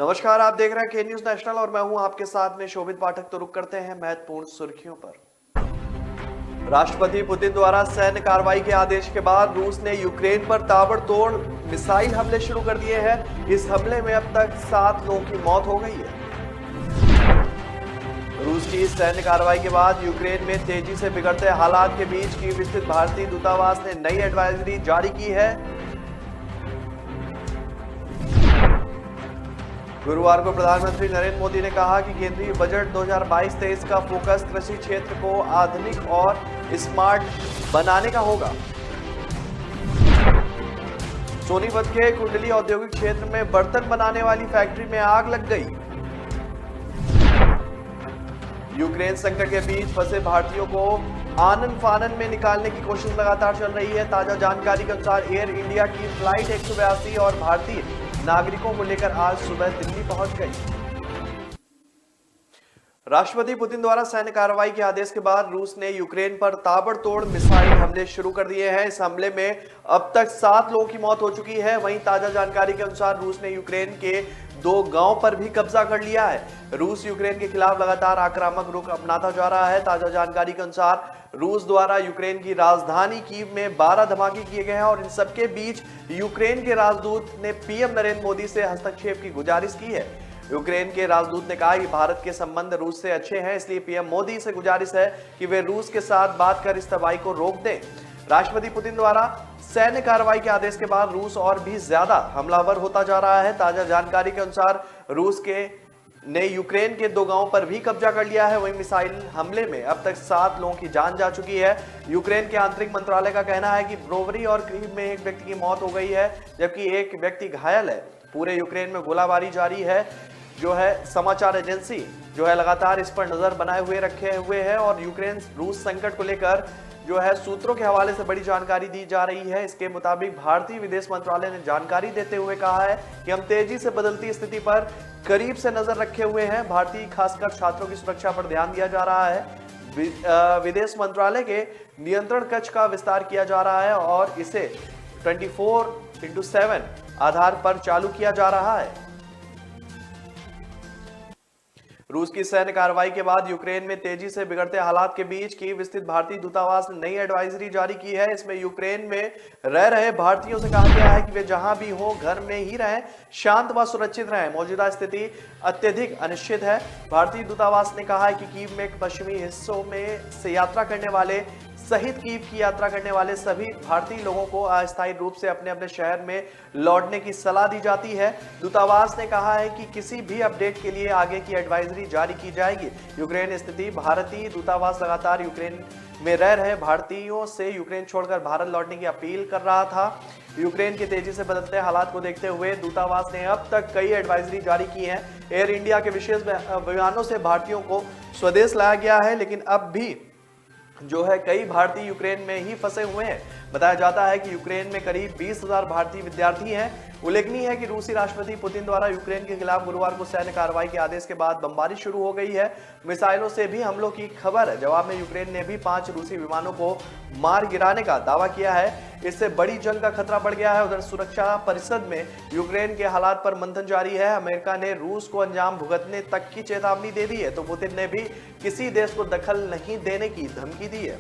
नमस्कार, आप देख रहे हैं के न्यूज नेशनल और मैं हूं आपके साथ में शोभित पाठक। तो रुक करते हैं महत्वपूर्ण सुर्खियों पर। राष्ट्रपति पुतिन द्वारा सैन्य कार्रवाई के आदेश के बाद रूस ने यूक्रेन पर ताबड़तोड़ मिसाइल हमले शुरू कर दिए हैं। इस हमले में अब तक 7 लोगों की मौत हो गई है। रूस की सैन्य कार्रवाई के बाद यूक्रेन में तेजी से बिगड़ते हालात के बीच कीव स्थित भारतीय दूतावास ने नई एडवाइजरी जारी की है। गुरुवार को प्रधानमंत्री नरेंद्र मोदी ने कहा कि केंद्रीय बजट 2022-23 का फोकस कृषि क्षेत्र को आधुनिक और स्मार्ट बनाने का होगा। सोनीपत के कुंडली औद्योगिक क्षेत्र में बर्तन बनाने वाली फैक्ट्री में आग लग गई। यूक्रेन संकट के बीच फंसे भारतीयों को आनन फानन में निकालने की कोशिश लगातार चल रही है। ताजा जानकारी के अनुसार एयर इंडिया की फ्लाइट 182 और भारतीय नागरिकों को लेकर आज सुबह दिल्ली पहुंच गई। राष्ट्रपति पुतिन द्वारा सैन्य कार्रवाई के आदेश के बाद रूस ने यूक्रेन पर ताबड़तोड़ मिसाइल हमले शुरू कर दिए हैं। इस हमले में अब तक 7 लोगों की मौत हो चुकी है। वहीं ताजा जानकारी के अनुसार रूस ने यूक्रेन के 2 गांव पर भी कब्जा कर लिया है। रूस यूक्रेन के खिलाफ लगातार आक्रामक रुख अपनाता जा रहा है। ताजा जानकारी के अनुसार रूस द्वारा यूक्रेन की राजधानी कीव में 12 धमाके किए गए हैं और इन सबके बीच यूक्रेन के राजदूत ने पीएम नरेंद्र मोदी से हस्तक्षेप की गुजारिश की है। यूक्रेन के राजदूत ने कहा कि भारत के संबंध रूस से अच्छे हैं, इसलिए पीएम मोदी से गुजारिश है कि वे रूस के साथ बात कर इस तबाही को रोक दें। राष्ट्रपति पुतिन द्वारा सैन्य कार्रवाई के आदेश के बाद रूस और भी ज्यादा हमलावर होता जा रहा है। ताजा जानकारी के अनुसार रूस ने यूक्रेन के 2 गांवों पर भी कब्जा कर लिया है। वहीं मिसाइल हमले में अब तक 7 लोगों की जान जा चुकी है। यूक्रेन के आंतरिक मंत्रालय का कहना है कि ब्रोवरी और क्रीव में एक व्यक्ति की मौत हो गई है, जबकि एक व्यक्ति घायल है। पूरे यूक्रेन में गोलाबारी जारी है। जो है समाचार एजेंसी जो है लगातार इस पर नजर बनाए हुए रखे हुए है और यूक्रेन रूस संकट को लेकर जो है सूत्रों के हवाले से बड़ी जानकारी दी जा रही है। इसके मुताबिक भारतीय विदेश मंत्रालय ने जानकारी देते हुए कहा है कि हम तेजी से बदलती स्थिति पर करीब से नजर रखे हुए हैं। भारतीय खासकर छात्रों की सुरक्षा पर ध्यान दिया जा रहा है। विदेश मंत्रालय के नियंत्रण कक्ष का विस्तार किया जा रहा है और इसे 24/7 आधार पर चालू किया जा रहा है। रूस की सैन्य कार्रवाई के बाद यूक्रेन में तेजी से बिगड़ते हालात के बीच कीव स्थित भारतीय दूतावास ने नई एडवाइजरी जारी की है। इसमें यूक्रेन में रह रहे भारतीयों से कहा गया है कि वे जहां भी हो घर में ही रहें, शांत व सुरक्षित रहें। मौजूदा स्थिति अत्यधिक अनिश्चित है। भारतीय दूतावास ने कहा है कि कीव में पश्चिमी हिस्सों में से यात्रा करने वाले सहित कीव की यात्रा करने वाले सभी भारतीय लोगों को अस्थायी रूप से अपने अपने शहर में लौटने की सलाह दी जाती है। दूतावास ने कहा है कि किसी भी अपडेट के लिए आगे की एडवाइजरी जारी की जाएगी। यूक्रेन स्थिति भारतीय दूतावास लगातार यूक्रेन में रह रहे भारतीयों से यूक्रेन छोड़कर भारत लौटने की अपील कर रहा था। यूक्रेन के तेजी से बदलते हालात को देखते हुए दूतावास ने अब तक कई एडवाइजरी जारी की हैं। एयर इंडिया के विशेष विमानों से भारतीयों को स्वदेश लाया गया है, लेकिन अब भी जो है कई भारतीय यूक्रेन में ही फंसे हुए हैं। बताया जाता है कि यूक्रेन में करीब 20,000 भारतीय विद्यार्थी हैं। उल्लेखनीय है कि रूसी राष्ट्रपति पुतिन द्वारा यूक्रेन के खिलाफ गुरुवार को सैन्य कार्रवाई के आदेश के बाद बमबारी शुरू हो गई है। मिसाइलों से भी हमलों की खबर है। जवाब में यूक्रेन ने भी 5 रूसी विमानों को मार गिराने का दावा किया है। इससे बड़ी जंग का खतरा बढ़ गया है। उधर सुरक्षा परिषद में यूक्रेन के हालात पर मंथन जारी है। अमेरिका ने रूस को अंजाम भुगतने तक की चेतावनी दे दी है, तो पुतिन ने भी किसी देश को दखल नहीं देने की धमकी दी है।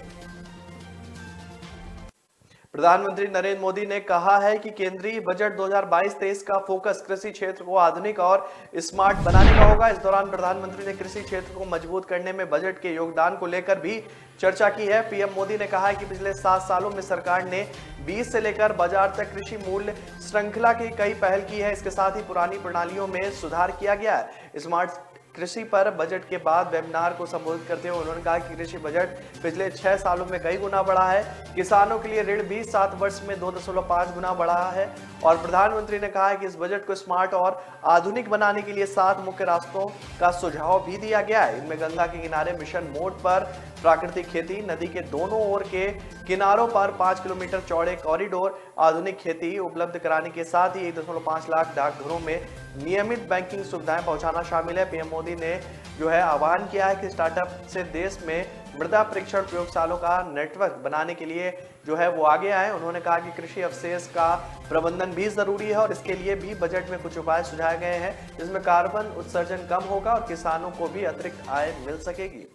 प्रधानमंत्री नरेंद्र मोदी ने कहा है कि केंद्रीय बजट 2022-23 का फोकस कृषि क्षेत्र को आधुनिक और स्मार्ट बनाने का होगा। इस दौरान प्रधानमंत्री ने कृषि क्षेत्र को मजबूत करने में बजट के योगदान को लेकर भी चर्चा की है। पीएम मोदी ने कहा है कि पिछले 7 सालों में सरकार ने बीज से लेकर बाजार तक कृषि मूल्य श्रृंखला की कई पहल की है। इसके साथ ही पुरानी प्रणालियों में सुधार किया गया है। स्मार्ट कृषि पर बजट के बाद वेबिनार को संबोधित करते हुए उन्होंने कहा कि कृषि बजट पिछले 6 सालों में कई गुना बढ़ा है। किसानों के लिए ऋण भी 7 वर्ष में 2.5 गुना बढ़ा है। और प्रधानमंत्री ने कहा है कि इस बजट को स्मार्ट और आधुनिक बनाने के लिए 7 मुख्य रास्तों का सुझाव भी दिया गया है। इनमें गंगा के किनारे मिशन मोड पर प्राकृतिक खेती, नदी के दोनों ओर के किनारों पर 5 किलोमीटर चौड़े कॉरिडोर, आधुनिक खेती उपलब्ध कराने के साथ ही 1.5 लाख डाकघरों में नियमित बैंकिंग सुविधाएं पहुंचाना शामिल है। पीएम मोदी ने जो है आह्वान किया है कि स्टार्टअप से देश में मृदा परीक्षण प्रयोगशालों का नेटवर्क बनाने के लिए जो है वो आगे आए। उन्होंने कहा कि कृषि अवशेष का प्रबंधन भी जरूरी है और इसके लिए भी बजट में कुछ उपाय सुझाए गए हैं, जिसमें कार्बन उत्सर्जन कम होगा और किसानों को भी अतिरिक्त आय मिल सकेगी।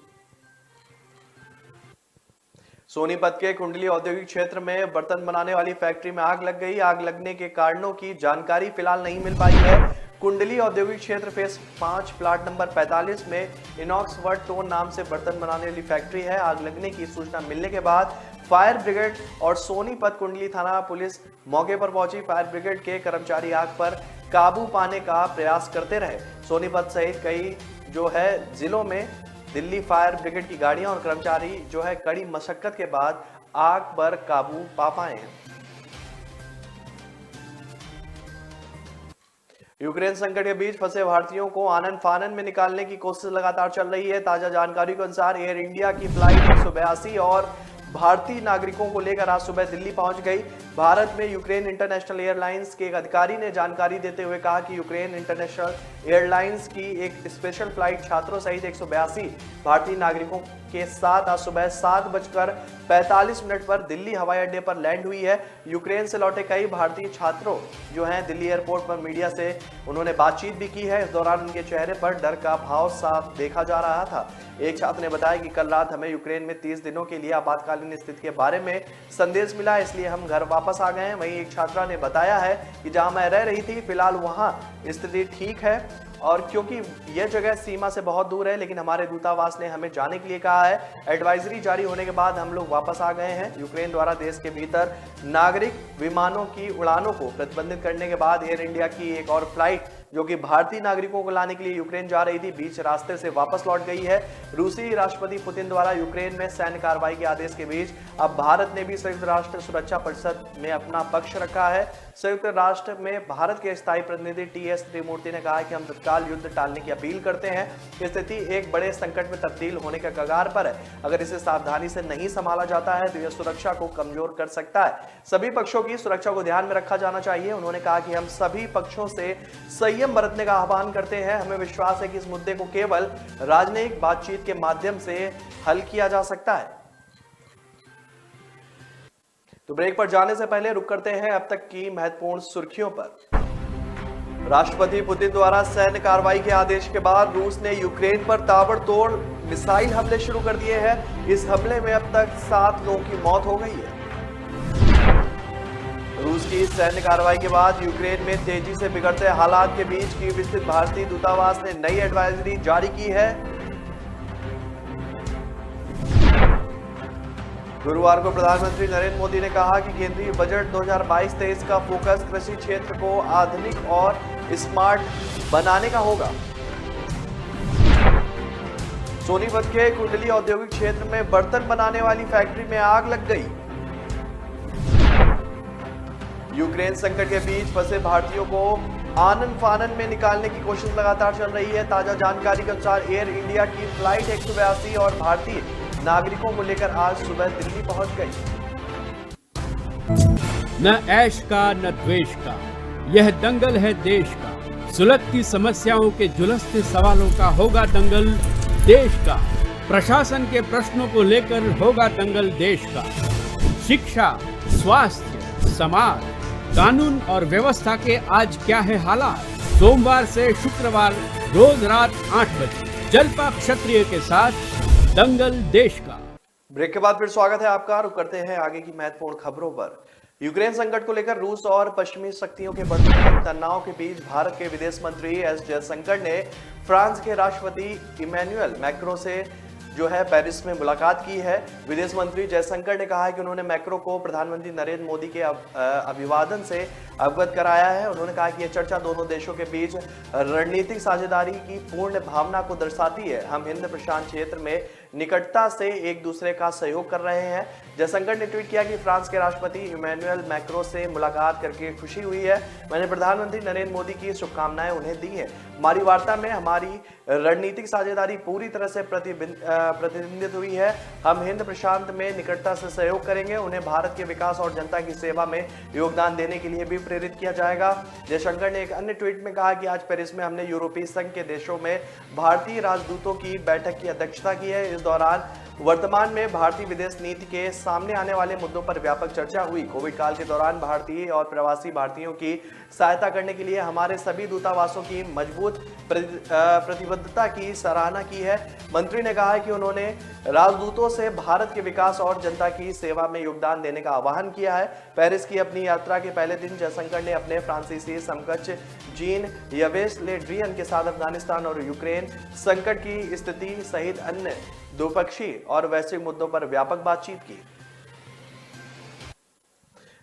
सोनीपत के कुंडली औद्योगिक क्षेत्र में बर्तन बनाने वाली फैक्ट्री में आग लग गई। आग लगने के कारणों की जानकारी फिलहाल नहीं मिल पाई है। कुंडली औद्योगिक क्षेत्र फेस 5 प्लाट नंबर 45 में इनॉक्स वर्ड टोन नाम से बर्तन बनाने वाली फैक्ट्री है। आग लगने की सूचना मिलने के बाद फायर ब्रिगेड और सोनीपत कुंडली थाना पुलिस मौके पर पहुंची। फायर ब्रिगेड के कर्मचारी आग पर काबू पाने का प्रयास करते रहे। सोनीपत सहित कई जो है जिलों में दिल्ली फायर ब्रिगेड की गाड़ियां और कर्मचारी जो है कड़ी मशक्कत के बाद आग पर काबू पा पाए हैं। यूक्रेन संकट के बीच फंसे भारतीयों को आनन फानन में निकालने की कोशिश लगातार चल रही है। ताजा जानकारी के अनुसार एयर इंडिया की फ्लाइट 182 और भारतीय नागरिकों को लेकर आज सुबह दिल्ली पहुंच गई। भारत में यूक्रेन इंटरनेशनल एयरलाइंस के एक अधिकारी ने जानकारी देते हुए कहा कि यूक्रेन इंटरनेशनल एयरलाइंस की एक स्पेशल फ्लाइट छात्रों सहित 182 भारतीय नागरिकों के साथ आज सुबह 7:45 पर दिल्ली हवाई अड्डे पर लैंड हुई है। यूक्रेन से लौटे कई भारतीय छात्रों जो हैं दिल्ली एयरपोर्ट पर मीडिया से उन्होंने बातचीत भी की है। इस दौरान उनके चेहरे पर डर का भाव साफ देखा जा रहा था। एक छात्र ने बताया कि कल रात हमें यूक्रेन में 30 दिनों के लिए आपातकालीन स्थिति के बारे में संदेश मिला, इसलिए हम घर वापस आ गए हैं। वहीं एक छात्रा ने बताया है कि जहां मैं रह रही थी फिलहाल वहां स्थिति ठीक है और क्योंकि यह जगह सीमा से बहुत दूर है, लेकिन हमारे दूतावास ने हमें जाने के लिए कहा है। एडवाइजरी जारी होने के बाद हम लोग वापस आ गए हैं। यूक्रेन द्वारा देश के भीतर नागरिक विमानों की उड़ानों को प्रतिबंधित करने के बाद एयर इंडिया की एक और फ्लाइट जो कि भारतीय नागरिकों को लाने के लिए यूक्रेन जा रही थी, बीच रास्ते से वापस लौट गई है। रूसी राष्ट्रपति पुतिन द्वारा यूक्रेन में सैन्य कार्रवाई के आदेश के बीच अब भारत ने भी संयुक्त राष्ट्र सुरक्षा परिषद में अपना पक्ष रखा है। संयुक्त राष्ट्र में भारत के स्थायी प्रतिनिधि टी.एस. त्रिमूर्ति ने कहा है कि हम तत्काल युद्ध टालने की अपील करते हैं। स्थिति एक बड़े संकट में तब्दील होने के कगार पर है। अगर इसे सावधानी से नहीं संभाला जाता है तो यह सुरक्षा को कमजोर कर सकता है। सभी पक्षों की सुरक्षा को ध्यान में रखा जाना चाहिए। उन्होंने कहा कि हम सभी पक्षों से संयम बरतने का आह्वान करते हैं। हमें विश्वास है कि इस मुद्दे को केवल राजनयिक बातचीत के माध्यम से हल किया जा सकता है। तो ब्रेक पर जाने से पहले रुक करते हैं अब तक की महत्वपूर्ण सुर्खियों पर। राष्ट्रपति पुतिन द्वारा सैन्य कार्रवाई के आदेश के बाद रूस ने यूक्रेन पर ताबड़तोड़ मिसाइल हमले शुरू कर दिए हैं। इस हमले में अब तक 7 लोगों की मौत हो गई है। रूस की सैन्य कार्रवाई के बाद यूक्रेन में तेजी से बिगड़ते हालात के बीच कीव स्थित भारतीय दूतावास ने नई एडवाइजरी जारी की है। गुरुवार को प्रधानमंत्री नरेंद्र मोदी ने कहा कि केंद्रीय बजट 2022-23 का फोकस कृषि क्षेत्र को आधुनिक और स्मार्ट बनाने का होगा। सोनीपत के कुंडली औद्योगिक क्षेत्र में बर्तन बनाने वाली फैक्ट्री में आग लग गई। यूक्रेन संकट के बीच फंसे भारतीयों को आनन फानन में निकालने की कोशिश लगातार चल रही है। ताजा जानकारी के अनुसार एयर इंडिया की फ्लाइट 182 और भारतीय नागरिकों को लेकर आज सुबह दिल्ली पहुंच गई। न ऐश का न द्वेष का, यह दंगल है देश का। सुलगती समस्याओं के जुलसते सवालों का होगा दंगल देश का। प्रशासन के प्रश्नों को लेकर होगा दंगल देश का। शिक्षा, स्वास्थ्य, समाज, कानून और व्यवस्था के आज क्या है हालात। सोमवार से शुक्रवार रोज रात 8 बजे जलपा क्षत्रिय के साथ दंगल देश का। ब्रेक के बाद फिर स्वागत है आपका। रुक करते हैं आगे की महत्वपूर्ण खबरों पर। यूक्रेन संकट को लेकर रूस और पश्चिमी शक्तियों के बढ़ते तनाव के बीच भारत के विदेश मंत्री एस जयशंकर ने फ्रांस के राष्ट्रपति इमैनुअल मैक्रों से जो है पेरिस में मुलाकात की है। विदेश मंत्री जयशंकर ने कहा है कि उन्होंने मैक्रो को प्रधानमंत्री नरेंद्र मोदी के अभिवादन से अवगत कराया है। उन्होंने कहा कि यह चर्चा दोनों देशों के बीच रणनीतिक साझेदारी की पूर्ण भावना को दर्शाती है। हम हिंद प्रशांत क्षेत्र में निकटता से एक दूसरे का सहयोग कर रहे हैं। जयशंकर ने ट्वीट किया कि फ्रांस के राष्ट्रपति इमैनुअल मैक्रो से मुलाकात करके खुशी हुई है। मैंने प्रधानमंत्री नरेंद्र मोदी की शुभकामनाएं उन्हें दी हैं। हमारी वार्ता में हमारी रणनीतिक साझेदारी पूरी तरह से प्रतिबिंबित हुई है। हम हिंद प्रशांत में निकटता से सहयोग करेंगे। उन्हें भारत के विकास और जनता की सेवा में योगदान देने के लिए भी प्रेरित किया जाएगा। जयशंकर ने एक अन्य ट्वीट में कहा कि आज पेरिस में हमने यूरोपीय संघ के देशों में भारतीय राजदूतों की बैठक की अध्यक्षता की है। इस दौरान वर्तमान में भारतीय विदेश नीति के सामने आने वाले मुद्दों पर व्यापक चर्चा हुई। कोविड काल के दौरान भारतीय और प्रवासी भारतीयों की सहायता करने के लिए हमारे सभी दूतावासों की मजबूत प्रतिबद्धता की सराहना की है। मंत्री ने कहा कि उन्होंने राजदूतों से भारत के विकास और जनता की सेवा में योगदान देने का आह्वान किया है। पेरिस की अपनी यात्रा के पहले दिन जयशंकर ने अपने फ्रांसीसी समकक्ष जीन यवेस ले ड्रियन के साथ अफगानिस्तान और यूक्रेन संकट की स्थिति सहित अन्य द्विपक्षीय और वैश्विक मुद्दों पर व्यापक बातचीत की।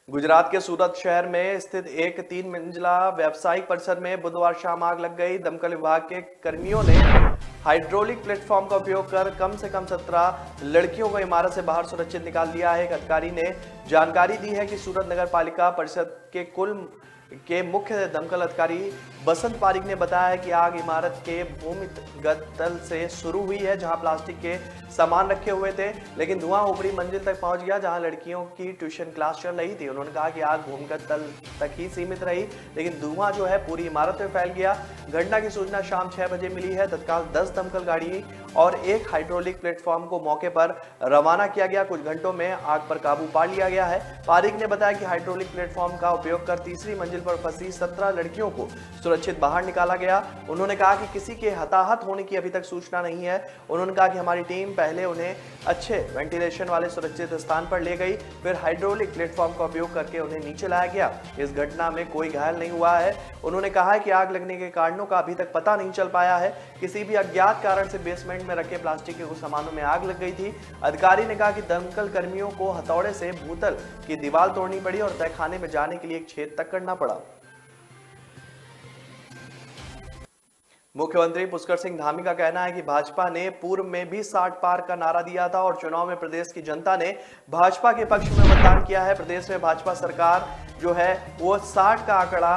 गुजरात के सूरत शहर में स्थित एक 3 मंजिला व्यावसायिक परिसर में बुधवार शाम आग लग गई। दमकल विभाग के कर्मियों ने हाइड्रोलिक प्लेटफॉर्म का उपयोग कर कम से कम 17 लड़कियों को इमारत से बाहर सुरक्षित निकाल लिया है। एक अधिकारी ने जानकारी दी है कि सूरत नगर पालिका परिषद के मुख्य दमकल अधिकारी बसंत पारिक ने बताया कि आग इमारत के भूमिगत तल से शुरू हुई है, जहां प्लास्टिक के सामान रखे हुए थे, लेकिन धुआं ऊपरी मंजिल तक पहुंच गया जहां लड़कियों की ट्यूशन क्लास चल रही थी। उन्होंने कहा कि आग भूमिगत तल तक ही सीमित रही, लेकिन धुआं जो है पूरी इमारत में फैल गया। घटना की सूचना शाम 6 बजे मिली है। तत्काल 10 दमकल गाड़ी और एक हाइड्रोलिक प्लेटफॉर्म को मौके पर रवाना किया गया। कुछ घंटों में आग पर काबू पा लिया गया है। पारिक ने बताया कि हाइड्रोलिक प्लेटफॉर्म का उपयोग कर तीसरी मंजिल पर फंसी 17 लड़कियों को सुरक्षित बाहर निकाला गया। उन्होंने कहा कि किसी के हताहत होने की अभी तक सूचना नहीं है। उन्होंने कहा कि हमारी टीम पहले उन्हें अच्छे वेंटिलेशन वाले सुरक्षित स्थान पर ले गई, फिर हाइड्रोलिक प्लेटफॉर्म का उपयोग करके उन्हें नीचे लाया गया। इस घटना में कोई घायल नहीं हुआ है। उन्होंने कहा कि आग लगने के कारणों का अभी तक पता नहीं चल पाया है। किसी भी अज्ञात कारण से बेसमेंट में रखे प्लास्टिक के कुछ सामानों में आग लग गई थी। अधिकारी ने कहा कि दमकल कर्मियों को हथौड़े से भूतल की दीवार तोड़नी पड़ी और तहखाने में जाने के लिए एक छेद तक करना पड़ा। मुख्यमंत्री पुष्कर सिंह धामी का कहना है कि भाजपा ने पूर्व में भी 60 पार का नारा दिया था और चुनाव में प्रदेश की जनता ने भाजपा के पक्ष में मतदान किया है। प्रदेश में भाजपा सरकार जो है वो 60 का आंकड़ा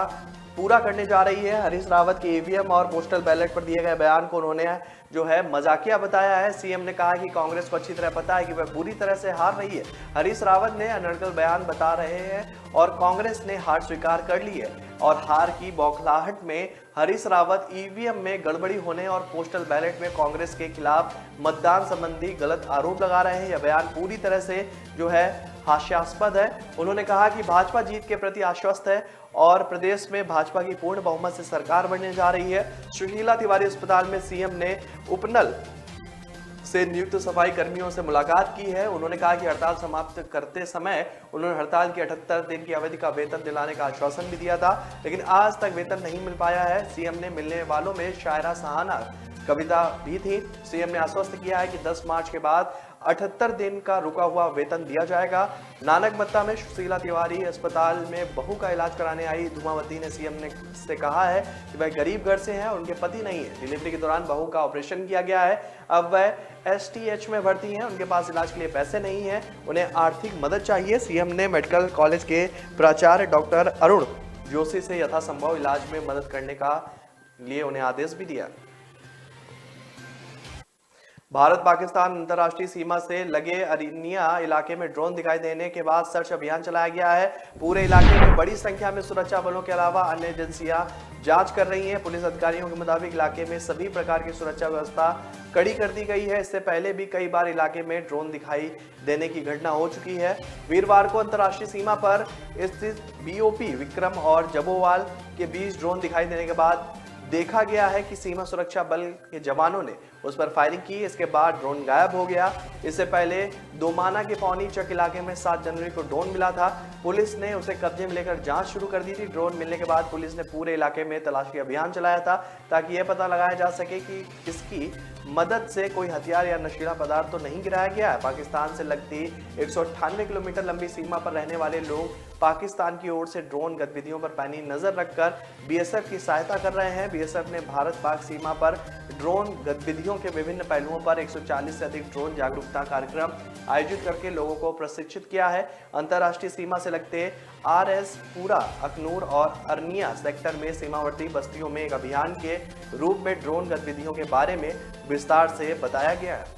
पूरा करने जा रही है। हरीश रावत के ईवीएम और पोस्टल बैलेट पर दिए गए बयान को उन्होंने जो है मजाकिया बताया है। सीएम ने कहा कि कांग्रेस को अच्छी तरह पता है कि वह बुरी तरह से हार रही है। हरीश रावत ने अनर्गल बयान बता रहे हैं और कांग्रेस ने हार स्वीकार कर ली है और हार की बौखलाहट में हरीश रावत ईवीएम में गड़बड़ी होने और पोस्टल बैलेट में कांग्रेस के खिलाफ मतदान संबंधी गलत आरोप लगा रहे हैं। यह बयान पूरी तरह से जो है हास्यास्पद है। उन्होंने कहा कि भाजपा जीत के प्रति आश्वस्त है और प्रदेश में भाजपा की पूर्ण बहुमत से सरकार बनने जा रही है। सुशीला तिवारी अस्पताल में सीएम ने उपनल से नियुक्त सफाई कर्मियों से मुलाकात की है। उन्होंने कहा कि हड़ताल समाप्त करते समय उन्होंने हड़ताल की 78 दिन की अवधि का वेतन दिलाने का आश्वासन भी दिया था, लेकिन आज तक वेतन नहीं मिल पाया है। सीएम ने मिलने वालों में शायरा सहाना कविता भी थी। सीएम ने आश्वस्त किया है कि 10 मार्च के बाद 78 दिन का रुका हुआ वेतन दिया जाएगा। नानकमत्ता में सुशीला तिवारी अस्पताल में बहू का इलाज कराने आई धूमावती ने सीएम ने से कहा है कि वह गरीब घर से हैं, उनके पति नहीं है। डिलीवरी के दौरान बहू का ऑपरेशन किया गया है। अब वह STH में भर्ती हैं, उनके पास इलाज के लिए पैसे नहीं हैं, उन्हें आर्थिक मदद चाहिए। सीएम ने मेडिकल कॉलेज के प्राचार्य डॉक्टर अरुण जोशी से यथासंभव इलाज में मदद करने का लिए उन्हें आदेश भी दिया। भारत पाकिस्तान अंतर्राष्ट्रीय सीमा से लगे अरनिया इलाके में ड्रोन दिखाई देने के बाद सर्च अभियान चलाया गया है। पूरे इलाके में बड़ी संख्या में सुरक्षा बलों के अलावा अन्य एजेंसियां जांच कर रही हैं। पुलिस अधिकारियों के मुताबिक इलाके में सभी प्रकार की सुरक्षा व्यवस्था कड़ी कर दी गई है। इससे पहले भी कई बार इलाके में ड्रोन दिखाई देने की घटना हो चुकी है। वीरवार को अंतर्राष्ट्रीय सीमा पर स्थित BOP विक्रम और जबोवाल के बीच ड्रोन दिखाई देने के बाद देखा गया है कि सीमा सुरक्षा बल के जवानों ने उस पर फायरिंग की। इसके बाद ड्रोन गायब हो गया। इससे पहले दोमाना के पौनी चक इलाके में 7 जनवरी को ड्रोन मिला था। पुलिस ने उसे कब्जे में लेकर जांच शुरू कर दी थी। ड्रोन मिलने के बाद पुलिस ने पूरे इलाके में तलाशी अभियान चलाया था ताकि यह पता लगाया जा सके कि इसकी मदद से कोई हथियार या नशीला पदार्थ तो नहीं गिराया गया है। पाकिस्तान से लगती 198 किलोमीटर लंबी सीमा पर रहने वाले लोग पाकिस्तान की ओर से ड्रोन गतिविधियों पर पैनी नजर रखकर BSF की सहायता कर रहे हैं। BSF ने भारत पाक सीमा पर ड्रोन गतिविधियों के विभिन्न पहलुओं पर 140 से अधिक ड्रोन जागरूकता कार्यक्रम आयोजित करके लोगों को प्रशिक्षित किया है। अंतर्राष्ट्रीय सीमा से लगते RS पूरा, अखनूर और अरनिया सेक्टर में सीमावर्ती बस्तियों में एक अभियान के रूप में ड्रोन गतिविधियों के बारे में विस्तार से बताया गया है।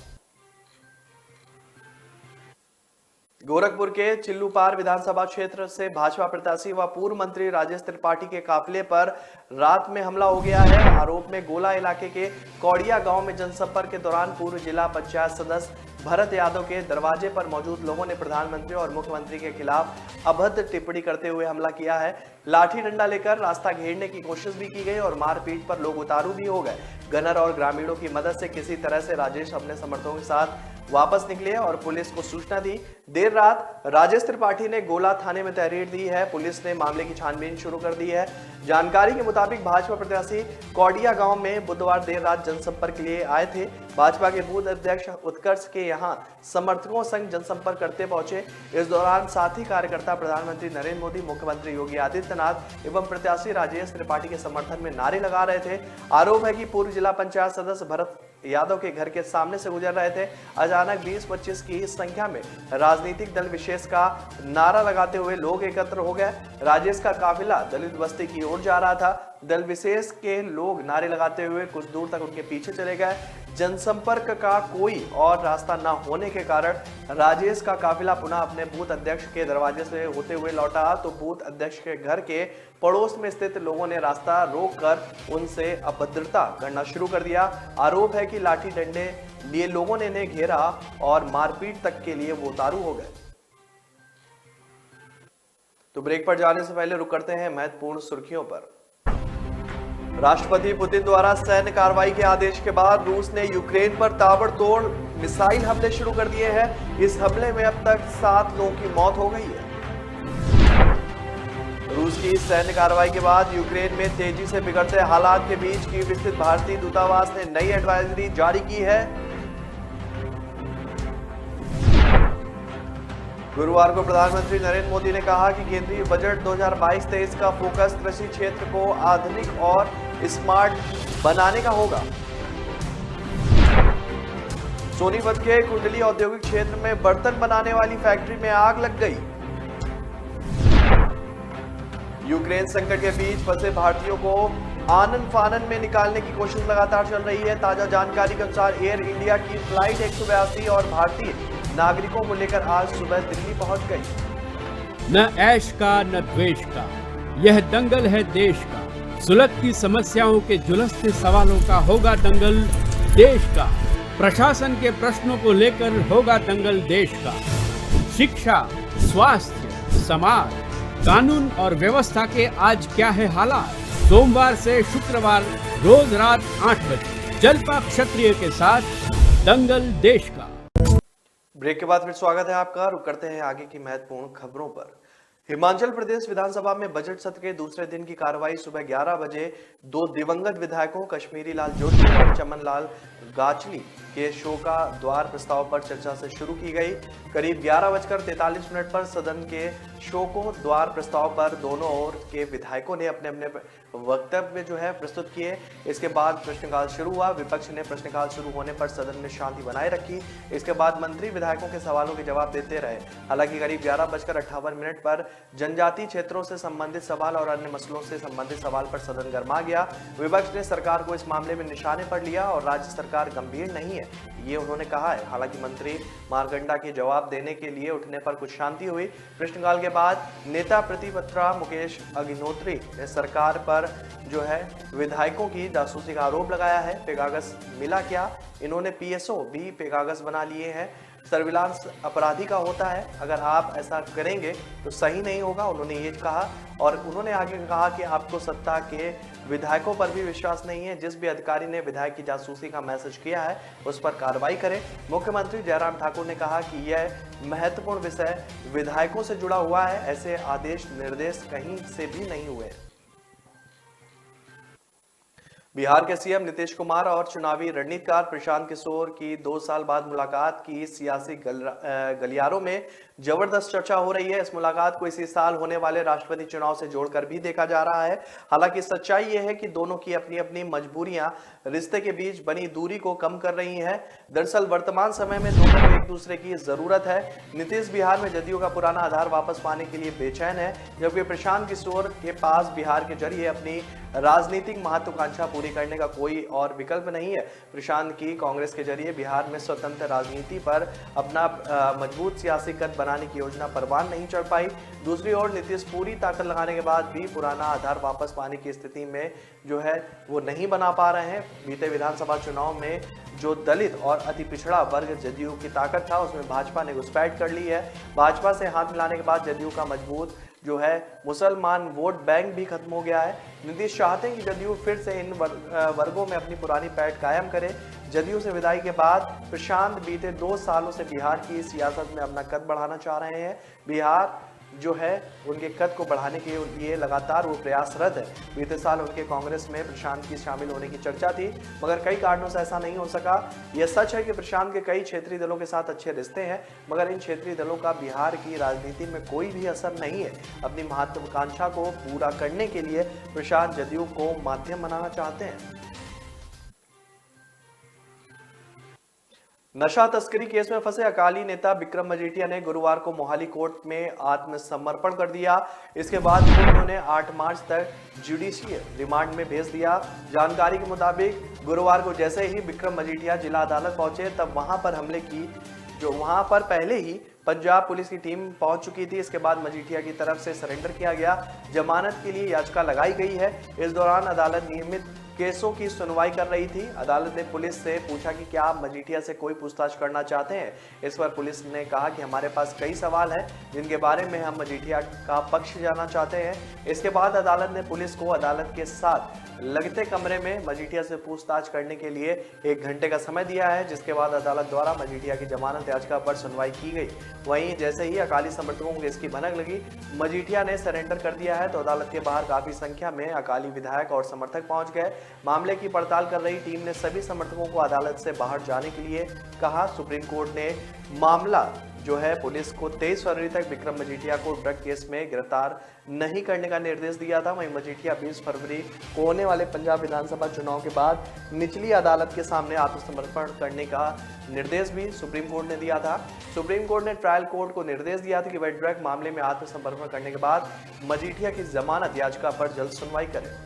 गोरखपुर के चिल्लूपार विधानसभा क्षेत्र से भाजपा प्रत्याशी व पूर्व मंत्री राजेश त्रिपाठी के काफिले पर रात में हमला हो गया है। आरोप में गोला इलाके के कौड़िया गांव में जनसंपर्क के दौरान पूर्व जिला पंचायत सदस्य भरत यादव के दरवाजे पर मौजूद लोगों ने प्रधानमंत्री और मुख्यमंत्री के खिलाफ अभद्र टिप्पणी करते हुए हमला किया है। लाठी डंडा लेकर रास्ता घेरने की कोशिश भी की गई और मारपीट पर लोग उतारू भी हो गए। गनर और ग्रामीणों की मदद से किसी तरह से राजेश अपने समर्थकों के साथ वापस निकले और पुलिस को सूचना दी। देर रात राजेश त्रिपाठी ने गोला थाने में तहरीर दी है। पुलिस ने मामले की छानबीन शुरू कर दी है। जानकारी के मुताबिक भाजपा प्रत्याशी कौड़िया गांव में बुधवार देर रात जनसंपर्क के लिए आए थे। भाजपा के बूथ अध्यक्ष उत्कर्ष के यहां समर्थकों संग जनसंपर्क करते पहुंचे। इस दौरान साथी कार्यकर्ता प्रधानमंत्री नरेंद्र मोदी, मुख्यमंत्री योगी आदित्यनाथ एवं प्रत्याशी राजेश त्रिपाठी के समर्थन में नारे लगा रहे थे। आरोप है कि पूर्व जिला पंचायत सदस्य भरत यादव के घर के सामने से गुजर रहे थे। अचानक 20-25 की संख्या में राजनीतिक दल विशेष का नारा लगाते हुए लोग एकत्र हो गए। राजेश का काफिला दलित बस्ती की ओर जा रहा था। दल विशेष के लोग नारे लगाते हुए कुछ दूर तक उनके पीछे चले गए। जनसंपर्क का कोई और रास्ता न होने के कारण राजेश का काफिला पुनः अपने बूथ अध्यक्ष के दरवाजे से होते हुए लौटा तो बूथ अध्यक्ष के घर के पड़ोस में स्थित लोगों ने रास्ता रोककर उनसे अभद्रता करना शुरू कर दिया। आरोप है कि लाठी डंडे लिए लोगों ने इन्हें घेरा और मारपीट तक के लिए वो उतारू हो गए। तो ब्रेक पर जाने से पहले रुक करते हैं महत्वपूर्ण सुर्खियों पर। राष्ट्रपति पुतिन द्वारा सैन्य कार्रवाई के आदेश के बाद रूस ने यूक्रेन पर ताबड़तोड़ मिसाइल हमले शुरू कर दिए हैं। इस हमले में अब तक 7 लोगों की मौत हो गई है। रूस की सैन्य कार्रवाई के बाद यूक्रेन में तेजी से बिगड़ते हालात के बीच कीव स्थित भारतीय दूतावास ने नई एडवाइजरी जारी की है। गुरुवार को प्रधानमंत्री नरेंद्र मोदी ने कहा कि केंद्रीय बजट 2022-23 का फोकस कृषि क्षेत्र को आधुनिक और स्मार्ट बनाने का होगा। सोनीपत के कुंडली औद्योगिक क्षेत्र में बर्तन बनाने वाली फैक्ट्री में आग लग गई। यूक्रेन संकट के बीच फंसे भारतीयों को आनन फानन में निकालने की कोशिश लगातार चल रही है। ताजा जानकारी के अनुसार एयर इंडिया की फ्लाइट 182 और भारतीय नागरिकों को लेकर आज सुबह दिल्ली पहुंच गई। न ऐश का न द्वेष का, यह दंगल है देश का। सुलगती समस्याओं के जुलसते सवालों का होगा दंगल देश का। प्रशासन के प्रश्नों को लेकर होगा दंगल देश का। शिक्षा, स्वास्थ्य, समाज, कानून और व्यवस्था के आज क्या है हालात। सोमवार से शुक्रवार रोज रात 8 बजे जलपा क्षत्रिय के साथ दंगल देश का। ब्रेक के बाद फिर स्वागत है आपका। रुक करते हैं आगे की महत्वपूर्ण खबरों पर। हिमाचल प्रदेश विधानसभा में बजट सत्र के दूसरे दिन की कार्रवाई सुबह 11 बजे 2 दिवंगत विधायकों कश्मीरी लाल जोशी और चमन लाल गाचली के शोका द्वार प्रस्ताव पर चर्चा से शुरू की गई। करीब 11:43 पर सदन के शोको द्वार प्रस्ताव पर दोनों ओर के विधायकों ने अपने अपने वक्तव्य प्रस्तुत किए। इसके बाद प्रश्नकाल शुरू हुआ। विपक्ष ने प्रश्नकाल शुरू होने पर सदन में शांति बनाए रखी। इसके बाद मंत्री विधायकों के सवालों के जवाब देते रहे। हालांकि करीब 11:58 पर जनजातीय क्षेत्रों से संबंधित सवाल और अन्य मसलों से संबंधित सवाल पर सदन गर्मा गया। विपक्ष ने सरकार को इस मामले में निशाने पर लिया और राज्य सरकार गंभीर नहीं है, ये उन्होंने कहा है। हालांकि मंत्री मारकंडा के जवाब देने के लिए उठने पर कुछ शांति हुई। प्रश्नकाल के बाद नेता प्रतिपक्ष मुकेश अग्निहोत्री ने सरकार पर विधायकों की जासूसी का आरोप लगाया है। पेगासस मिला क्या? इन्होंने पीएसओ भी पेगासस बना लिए हैं। सर्विलांस अपराधी का होता है, अगर आप ऐसा करेंगे तो सही नहीं होगा, उन्होंने ये कहा। और उन्होंने आगे कहा कि आपको सत्ता के विधायकों पर भी विश्वास नहीं है। जिस भी अधिकारी ने विधायक की जासूसी का मैसेज किया है उस पर कार्रवाई करें। मुख्यमंत्री जयराम ठाकुर ने कहा कि यह महत्वपूर्ण विषय विधायकों से जुड़ा हुआ है, ऐसे आदेश निर्देश कहीं से भी नहीं हुए। बिहार के सीएम नीतीश कुमार और चुनावी रणनीतिकार प्रशांत किशोर की 2 साल बाद मुलाकात की सियासी गलियारों में जबरदस्त चर्चा हो रही है। इस मुलाकात को इसी साल होने वाले राष्ट्रपति चुनाव से जोड़कर भी देखा जा रहा है। हालांकि सच्चाई यह है कि दोनों की अपनी अपनी मजबूरियां रिश्ते के बीच बनी दूरी को कम कर रही हैं। दरअसल वर्तमान समय में दोनों को एक दूसरे की जरूरत है। नीतीश बिहार में जदयू का पुराना आधार वापस पाने के लिए बेचैन है, जबकि प्रशांत किशोर के पास बिहार के जरिए अपनी राजनीतिक महत्वाकांक्षा पूरी गोली करने का कोई और विकल्प नहीं है। प्रशांत की कांग्रेस के जरिए बिहार में स्वतंत्र राजनीति पर अपना मजबूत सियासी कद बनाने की योजना परवान नहीं चढ़ पाई। दूसरी ओर नीतीश पूरी ताकत लगाने के बाद भी पुराना आधार वापस पाने की स्थिति में जो है वो नहीं बना पा रहे हैं। बीते विधानसभा चुनाव में जो दलित और अति पिछड़ा वर्ग जदयू की ताकत था, उसमें भाजपा ने घुसपैठ कर ली है। भाजपा से हाथ मिलाने के बाद जदयू का मजबूत जो है मुसलमान वोट बैंक भी खत्म हो गया है। नीतीश चाहते हैं कि जदयू फिर से इन वर्गों में अपनी पुरानी पैठ कायम करे। जदयू से विदाई के बाद प्रशांत बीते 2 सालों से बिहार की सियासत में अपना कद बढ़ाना चाह रहे हैं। बिहार जो है उनके कद को बढ़ाने के लिए लगातार वो प्रयासरत है। बीते साल उनके कांग्रेस में प्रशांत की शामिल होने की चर्चा थी, मगर कई कारणों से ऐसा नहीं हो सका। यह सच है कि प्रशांत के कई क्षेत्रीय दलों के साथ अच्छे रिश्ते हैं, मगर इन क्षेत्रीय दलों का बिहार की राजनीति में कोई भी असर नहीं है। अपनी महत्वाकांक्षा को पूरा करने के लिए प्रशांत जदयू को माध्यम बनाना चाहते हैं। नशा तस्करी केस में फंसे अकाली नेता विक्रम मजीठिया ने गुरुवार को मोहाली कोर्ट में आत्मसमर्पण कर दिया। इसके बाद उन्होंने 8 मार्च तक जुडिशियल रिमांड में भेज दिया। जानकारी के मुताबिक गुरुवार को जैसे ही विक्रम मजीठिया जिला अदालत पहुंचे, तब वहां पर हमले की जो वहां पर पहले ही पंजाब पुलिस की टीम पहुंच चुकी थी। इसके बाद मजीठिया की तरफ से सरेंडर किया गया। जमानत के लिए याचिका लगाई गई है। इस दौरान अदालत नियमित केसों की सुनवाई कर रही थी। अदालत ने पुलिस से पूछा कि क्या आप मजीठिया से कोई पूछताछ करना चाहते हैं। इस पर पुलिस ने कहा कि हमारे पास कई सवाल हैं जिनके बारे में हम मजीठिया का पक्ष जानना चाहते हैं। इसके बाद अदालत ने पुलिस को अदालत के साथ लगते कमरे में मजीठिया से पूछताछ करने के लिए 1 घंटे का समय दिया है, जिसके बाद अदालत द्वारा मजीठिया की जमानत याचिका पर सुनवाई की गई। वहीं जैसे ही अकाली समर्थकों को इसकी भनक लगी, मजीठिया ने सरेंडर कर दिया है, तो अदालत के बाहर काफी संख्या में अकाली विधायक और समर्थक पहुंच गए। मामले की पड़ताल कर रही टीम ने सभी समर्थकों को अदालत से बाहर जाने के लिए कहा। सुप्रीम कोर्ट ने मामला जो है पुलिस को 23 फरवरी तक विक्रम मजीठिया को ड्रग केस में गिरफ्तार नहीं करने का निर्देश दिया था। वहीं मजीठिया 20 फरवरी को होने वाले पंजाब विधानसभा चुनाव के बाद निचली अदालत के सामने आत्मसमर्पण करने का निर्देश भी सुप्रीम कोर्ट ने दिया था। सुप्रीम कोर्ट ने ट्रायल कोर्ट को निर्देश दिया था कि वह ड्रग मामले में आत्मसमर्पण करने के बाद मजीठिया की जमानत याचिका पर जल्द सुनवाई करे।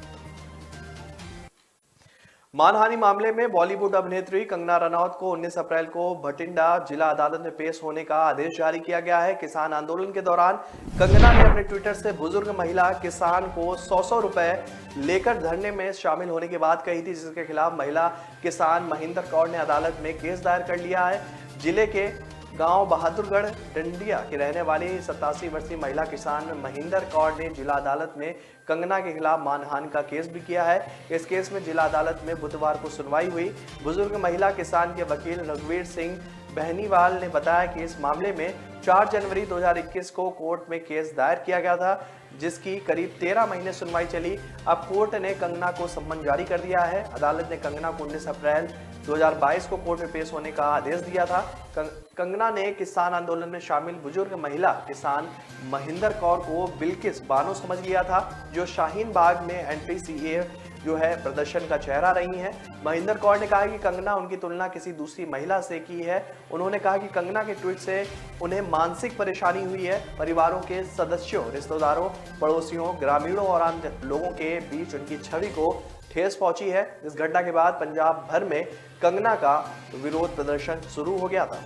मानहानि मामले में बॉलीवुड अभिनेत्री कंगना रनौत को 19 अप्रैल को भटिंडा जिला अदालत में पेश होने का आदेश जारी किया गया है। किसान आंदोलन के दौरान कंगना ने अपने ट्विटर से बुजुर्ग महिला किसान को 100 रुपए लेकर धरने में शामिल होने की बात कही थी, जिसके खिलाफ महिला किसान महिंदर कौर ने अदालत में केस दायर कर लिया है। जिले के गांव बहादुरगढ़ डंडिया की रहने वाली 87 वर्षीय महिला किसान महिंदर कौर ने जिला अदालत में कंगना के खिलाफ मानहानि का केस भी किया है। इस केस में जिला अदालत में बुधवार को सुनवाई हुई। बुजुर्ग महिला किसान के वकील रघुवीर सिंह बहनीवाल ने बताया कि इस मामले में 4 जनवरी 2021 को कोर्ट में केस दायर किया गया था, जिसकी करीब 13 महीने सुनवाई चली। अब कोर्ट ने कंगना को सम्मन जारी कर दिया है। अदालत ने कंगना को 19 अप्रैल 2022 को कोर्ट में पेश होने का आदेश दिया था। कंगना ने किसान आंदोलन में शामिल बुजुर्ग महिला किसान महिंदर कौर को बिल्किस बानो समझ लिया था, जो शाहीन बाग में एंटी-सीए जो है प्रदर्शन का चेहरा रही हैं। महिंदर कौर ने कहा कि कंगना उनकी तुलना किसी दूसरी महिला से की है। उन्होंने कहा कि कंगना के ट्वीट से उन्हें मानसिक परेशानी हुई है। परिवारों के सदस्यों, रिश्तेदारों, पड़ोसियों, ग्रामीणों और आम लोगों के बीच उनकी छवि को ठेस पहुंची है। इस घटना के बाद पंजाब भर में कंगना का विरोध प्रदर्शन शुरू हो गया था।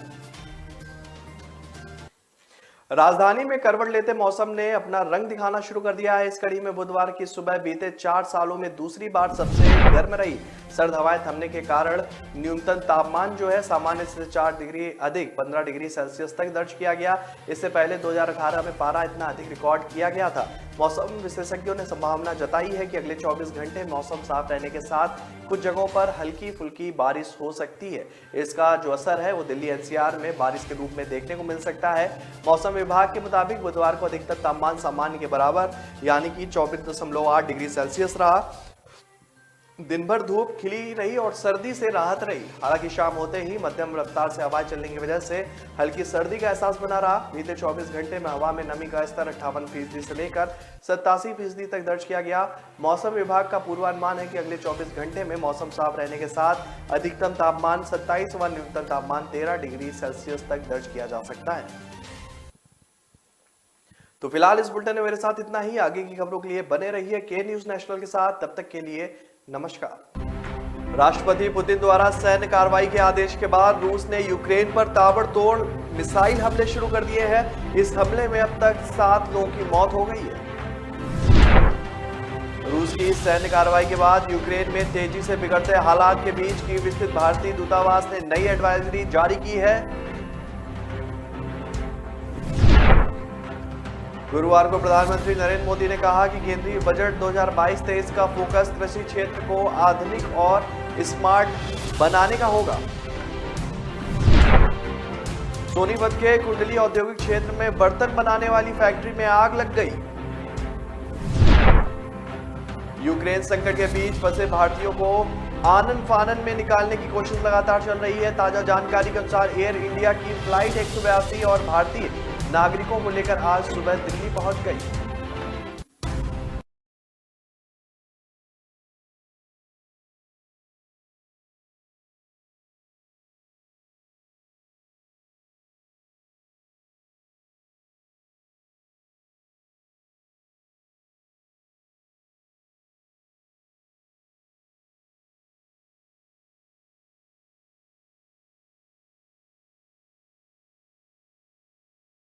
राजधानी में करवट लेते मौसम ने अपना रंग दिखाना शुरू कर दिया है। इस कड़ी में बुधवार की सुबह बीते 4 सालों में दूसरी बार सबसे गर्म रही। सर्द हवाएं थमने के कारण न्यूनतम तापमान जो है सामान्य से 4 डिग्री अधिक 15 डिग्री सेल्सियस तक दर्ज किया गया। इससे पहले 2018 में पारा इतना अधिक रिकॉर्ड किया गया था। मौसम विशेषज्ञों ने संभावना जताई है कि अगले 24 घंटे मौसम साफ रहने के साथ कुछ जगहों पर हल्की फुल्की बारिश हो सकती है। इसका जो असर है वो दिल्ली एनसीआर में बारिश के रूप में देखने को मिल सकता है। मौसम विभाग के मुताबिक बुधवार को अधिकतम तापमान सामान्य के बराबर यानी कि 24.8 डिग्री सेल्सियस रहा। दिन भर धूप खिली रही और सर्दी से राहत रही। हालांकि शाम होते ही मध्यम रफ्तार से हवाएं चलने की वजह से हल्की सर्दी का एहसास बना रहा। बीते 24 घंटे में हवा में नमी का स्तर 58% से लेकर 87% तक दर्ज किया गया। मौसम विभाग का पूर्वानुमान है कि अगले 24 घंटे में मौसम साफ रहने के साथ अधिकतम तापमान 27 व न्यूनतम तापमान 13 डिग्री सेल्सियस तक दर्ज किया जा सकता है। तो फिलहाल इस बुलेटिन में मेरे साथ इतना ही। आगे की खबरों के लिए बने रहिए के न्यूज नेशनल के साथ। तब तक के लिए नमस्कार। राष्ट्रपति पुतिन द्वारा सैन्य कार्रवाई के आदेश के बाद रूस ने यूक्रेन पर ताबड़तोड़ मिसाइल हमले शुरू कर दिए हैं। इस हमले में अब तक 7 लोगों की मौत हो गई है। रूस की सैन्य कार्रवाई के बाद यूक्रेन में तेजी से बिगड़ते हालात के बीच कीव स्थित भारतीय दूतावास ने नई एडवाइजरी जारी की है। गुरुवार को प्रधानमंत्री नरेंद्र मोदी ने कहा कि केंद्रीय बजट 2022-23 का फोकस कृषि क्षेत्र को आधुनिक और स्मार्ट बनाने का होगा। सोनीपत के कुंडली औद्योगिक क्षेत्र में बर्तन बनाने वाली फैक्ट्री में आग लग गई। यूक्रेन संकट के बीच फंसे भारतीयों को आनन फानन में निकालने की कोशिश लगातार चल रही है। ताजा जानकारी के अनुसार एयर इंडिया की फ्लाइट 182 और भारतीय नागरिकों को लेकर आज सुबह दिल्ली पहुंच गई।